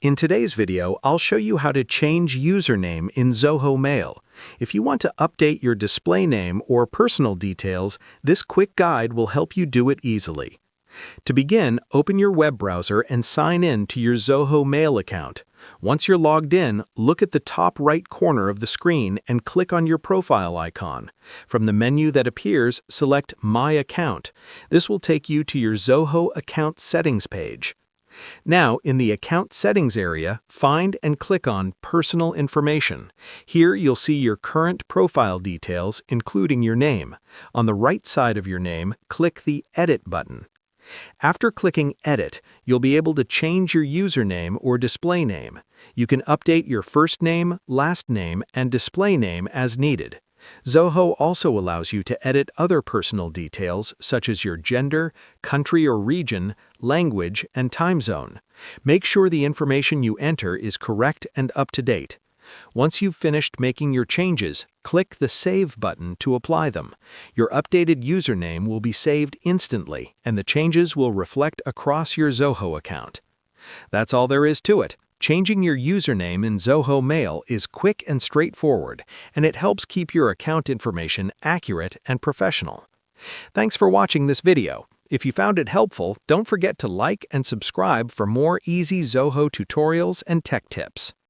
In today's video, I'll show you how to change username in Zoho Mail. If you want to update your display name or personal details, this quick guide will help you do it easily. To begin, open your web browser and sign in to your Zoho Mail account. Once you're logged in, look at the top right corner of the screen and click on your profile icon. From the menu that appears, select My Account. This will take you to your Zoho account settings page. Now, in the Account Settings area, find and click on Personal Information. Here you'll see your current profile details, including your name. On the right side of your name, click the Edit button. After clicking Edit, you'll be able to change your username or display name. You can update your first name, last name, and display name as needed. Zoho also allows you to edit other personal details such as your gender, country or region, language, and time zone. Make sure the information you enter is correct and up to date. Once you've finished making your changes, click the Save button to apply them. Your updated username will be saved instantly, and the changes will reflect across your Zoho account. That's all there is to it. Changing your username in Zoho Mail is quick and straightforward, and it helps keep your account information accurate and professional. Thanks for watching this video. If you found it helpful, don't forget to like and subscribe for more easy Zoho tutorials and tech tips.